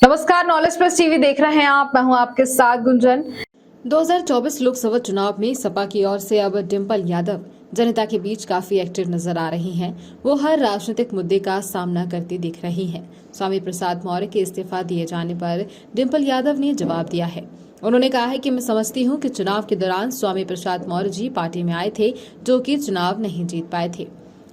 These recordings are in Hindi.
नमस्कार, नॉलेज प्लस टीवी देख रहे हैं आप। मैं हूं आपके साथ गुंजन। 2024 लोकसभा चुनाव में सपा की ओर से अब डिंपल यादव जनता के बीच काफी एक्टिव नजर आ रही हैं। वो हर राजनीतिक मुद्दे का सामना करती दिख रही हैं। स्वामी प्रसाद मौर्य के इस्तीफा दिए जाने पर डिंपल यादव ने जवाब दिया है। उन्होंने कहा है कि मैं समझती हूं कि चुनाव के दौरान स्वामी प्रसाद मौर्य जी पार्टी में आए थे, जो कि चुनाव नहीं जीत पाए थे।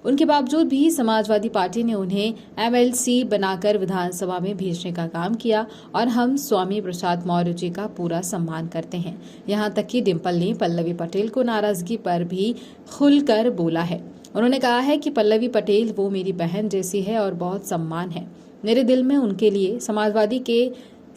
उनके बावजूद भी समाजवादी पार्टी ने उन्हें एमएलसी बनाकर विधानसभा में भेजने का काम किया और हम स्वामी प्रसाद मौर्य जी का पूरा सम्मान करते हैं। यहां तक कि डिंपल ने पल्लवी पटेल को नाराजगी पर भी खुलकर बोला है। उन्होंने कहा है कि पल्लवी पटेल वो मेरी बहन जैसी है और बहुत सम्मान है। मेरे दिल में उनके लिए समाजवादी के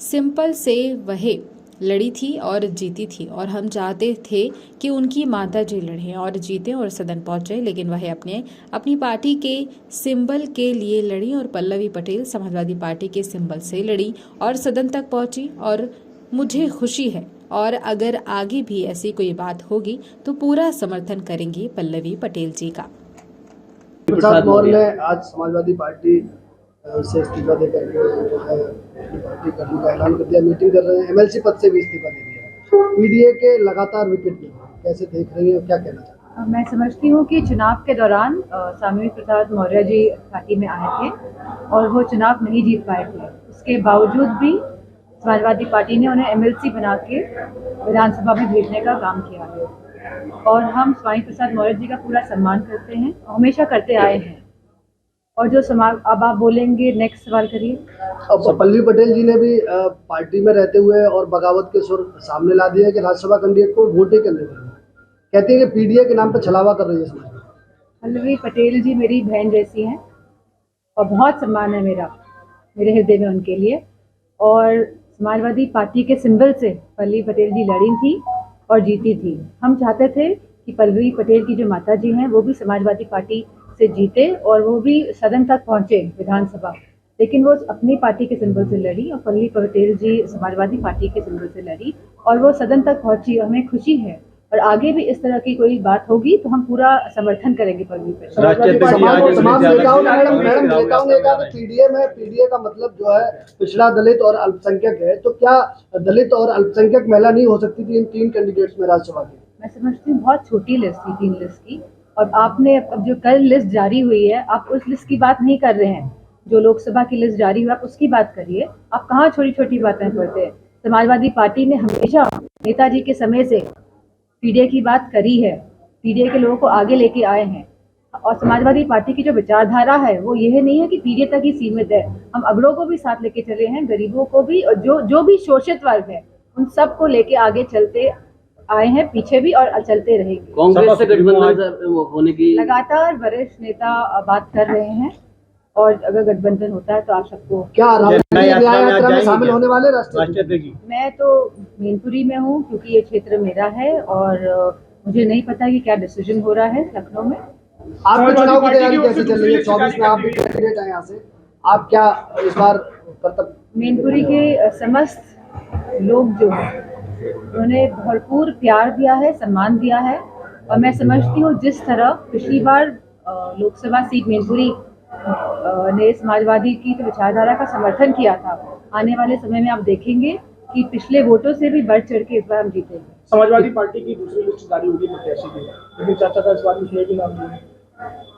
सिंपल से वही लड़ी थी और जीती थी और हम चाहते थे कि उनकी माता जी लड़े और जीते और सदन पहुंचे, लेकिन वह अपनी पार्टी के सिंबल के लिए लड़ी और पल्लवी पटेल समाजवादी पार्टी के सिंबल से लड़ी और सदन तक पहुंची और मुझे खुशी है। और अगर आगे भी ऐसी कोई बात होगी तो पूरा समर्थन करेंगी पल्लवी पटेल जी का। प्रसाद मौर्य ने आज समाजवादी पार्टी से इस्तीफा देकर के जो है अपनी पार्टी करने का ऐलान कर दिया। मीटिंग कर रहे हैं, एमएलसी पद से भी इस्तीफा दे दिया है। पीडीए के लगातार विकेट गिर रहे हैं, कैसे देख रही हैं, क्या कहना चाहते हैं? मैं समझती हूँ कि चुनाव के दौरान स्वामी प्रसाद मौर्य जी पार्टी में आए थे और वो चुनाव नहीं जीत पाए थे। उसके बावजूद भी समाजवादी पार्टी ने उन्हें एमएलसी बना के विधानसभा में भेजने का काम किया है और हम स्वामी प्रसाद मौर्य जी का पूरा सम्मान करते हैं, हमेशा करते आए हैं। और जो अब आप बोलेंगे, नेक्स्ट सवाल करिए। अब पल्लवी पटेल जी ने भी पार्टी में रहते हुए और बगावत के सुर सामने ला दिया कि राज्यसभा कैंडिडेट को वोट ही करने वाले, कहती है कि पीडीए के नाम पर छलावा कर रही है समाज में। पल्लवी पटेल जी मेरी बहन जैसी हैं और बहुत सम्मान है मेरे हृदय में उनके लिए। और समाजवादी पार्टी के सिंबल से पल्लवी पटेल जी लड़ी थी और जीती थी। हम चाहते थे कि पल्लवी पटेल की जो माता जी हैं वो भी समाजवादी पार्टी से जीते और वो भी सदन तक पहुंचे विधानसभा, लेकिन वो अपनी पार्टी के सिंबल से लड़ी और पल्लवी पटेल जी समाजवादी पार्टी के सिंबल से लड़ी और वो सदन तक पहुंची। हमें खुशी है और आगे भी इस तरह की कोई बात होगी तो हम पूरा समर्थन करेंगे पल्लवी पटेल। तमाम नेताओं ने कहा कि पीडीए का मतलब जो है पिछड़ा, दलित और अल्पसंख्यक है, तो क्या दलित और अल्पसंख्यक महिला नहीं हो सकती थी इन 3 कैंडिडेट्स में राज्यसभा की? मैं समझती हूँ बहुत छोटी लिस्ट थी, 3 लिस्ट की। और आपने अब जो कल लिस्ट जारी हुई है, आप उस लिस्ट की बात नहीं कर रहे हैं। जो लोकसभा की लिस्ट जारी हुई आप उसकी बात करिए। आप कहाँ छोटी छोटी बातें करते हैं? समाजवादी पार्टी ने हमेशा नेताजी के समय से पीडीए की बात करी है, पीडीए के लोगों को आगे लेके आए हैं। और समाजवादी पार्टी की जो विचारधारा है वो यह नहीं है कि पीडीए तक ही सीमित है। हम अगड़ों को भी साथ लेके चले हैं, गरीबों को भी, और जो भी शोषित वर्ग है उन सब को लेके आगे चलते आए हैं, पीछे भी और चलते रहेंगे। कांग्रेस से गठबंधन होने की लगातार वरिष्ठ नेता बात कर रहे हैं और अगर गठबंधन होता है तो आप सबको क्या न्याय यात्रा में शामिल होने वाले राष्ट्रीय? मैं तो मैनपुरी में हूँ क्योंकि ये क्षेत्र मेरा है और मुझे नहीं पता कि क्या डिसीजन हो रहा है लखनऊ में। आपके चुनाव की तैयारी कैसे चल रही है? 24 में आप भी कैंडिडेट हैं यहाँ से, आप क्या इस बार मैनपुरी के समस्त लोग जो हैं उन्होंने भरपूर प्यार दिया है, सम्मान दिया है और मैं समझती हूँ जिस तरह पिछली बार लोकसभा सीट मैनपुरी ने समाजवादी की तो विचारधारा का समर्थन किया था, आने वाले समय में आप देखेंगे कि पिछले वोटों से भी बढ़ चढ़ के इस बार हम जीतेंगे। समाजवादी पार्टी की दूसरी लिस्ट जारी होगी प्रत्याशी की, लेकिन चाचा का इस बार उसमें भी नाम नहीं है।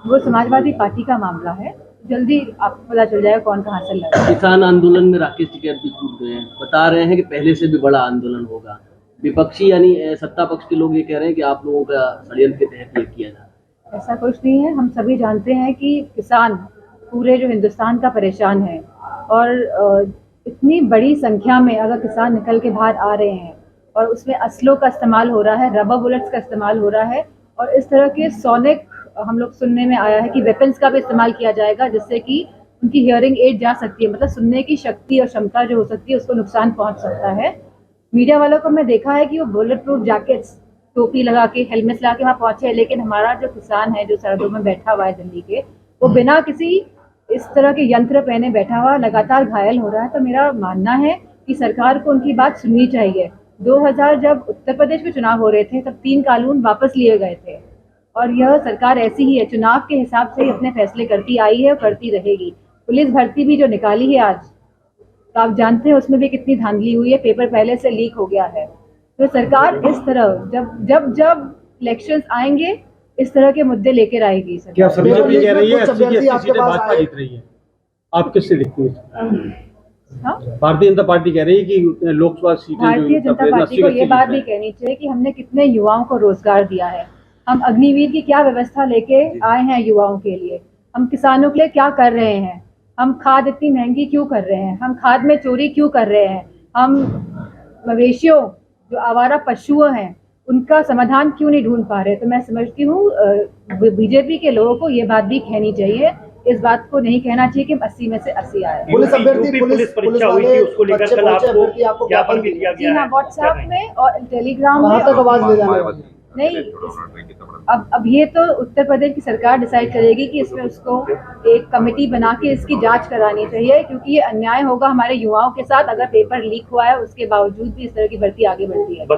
वो समाजवादी पार्टी का मामला है, जल्दी आपको पता चल जाएगा कौन कहाँ से लड़ा। किसान आंदोलन में राकेश टिकैत भी टूट गए हैं, बता रहे हैं कि पहले से भी बड़ा आंदोलन होगा। विपक्षी यानी सत्ता पक्ष के लोग ये कह रहे हैं कि आप लोगों का षड्यंत्र के तहत ये किया जा रहा है। ऐसा कुछ नहीं है। हम सभी जानते हैं कि किसान पूरे जो हिंदुस्तान का परेशान है और इतनी बड़ी संख्या में अगर किसान निकल के बाहर आ रहे हैं और उसमें असलों का इस्तेमाल हो रहा है, रबर बुलेट्स का इस्तेमाल हो रहा है और इस तरह के सोनिक हम लोग सुनने में आया है कि वेपन्स का भी इस्तेमाल किया जाएगा जिससे कि उनकी हियरिंग एड जा सकती है, मतलब सुनने की शक्ति और क्षमता जो हो सकती है उसको नुकसान पहुंच सकता है। मीडिया वालों को मैं देखा है कि वो बुलेट प्रूफ जैकेट्स, टोपी लगा के, हेलमेट लगा के वहाँ पहुंचे, लेकिन हमारा जो किसान है जो सरहदों में बैठा हुआ है दिल्ली के, वो बिना किसी इस तरह के यंत्र पहने बैठा हुआ लगातार घायल हो रहा है। तो मेरा मानना है कि सरकार को उनकी बात सुननी चाहिए। 2000 जब उत्तर प्रदेश में चुनाव हो रहे थे तब 3 कानून वापस लिए गए थे और यह सरकार ऐसी ही है, चुनाव के हिसाब से ही अपने फैसले करती आई है और करती रहेगी। पुलिस भर्ती भी जो निकाली है आज, तो आप जानते हैं उसमें भी कितनी धांधली हुई है, पेपर पहले से लीक हो गया है। तो सरकार इस तरह जब इलेक्शंस आएंगे इस तरह के मुद्दे लेकर आएगी सरकार। क्या सब पेपर बीजेपी लीक कह में रही है कुछ 80 की अभ्यर्थी 80 आपके सीटें पास भाजपा आए। जीत रही है, आप किससे देखती हैं? हाँ? भारतीय जनता पार्टी कह रही है कि लोकसभा सीटें भारतीय जनता पार्टी को ये बात भी कहनी चाहिए कि हमने कितने युवाओं को रोजगार दिया है। हम अग्निवीर की क्या व्यवस्था लेके आए हैं युवाओं के लिए, हम किसानों के लिए क्या कर रहे हैं, हम खाद इतनी महंगी क्यों कर रहे हैं, हम खाद में चोरी क्यों कर रहे हैं, हम मवेशियों जो आवारा पशु हैं उनका समाधान क्यों नहीं ढूंढ पा रहे। तो मैं समझती हूँ बीजेपी के लोगों को ये बात भी कहनी चाहिए, इस बात को नहीं कहना चाहिए कि 80 में से 80 आए। पुलिस अभ्यर्थी पुलिस परीक्षा हुई थी, उसको लेकर बच्चे कल पहुंचे, आपको अभ्यर्थी आपको ज्ञापन भी दिया जी गया हाँ, है। व्हाट्सएप में और टेलीग्राम वहां में। तक आवाज ले जाने वाली। नहीं, अब ये तो उत्तर प्रदेश की सरकार डिसाइड करेगी कि इसमें उसको एक कमेटी बना के इसकी जांच करानी चाहिए, क्योंकि ये अन्याय होगा हमारे युवाओं के साथ अगर पेपर लीक हुआ है उसके बावजूद भी इस तरह की भर्ती आगे बढ़ती है।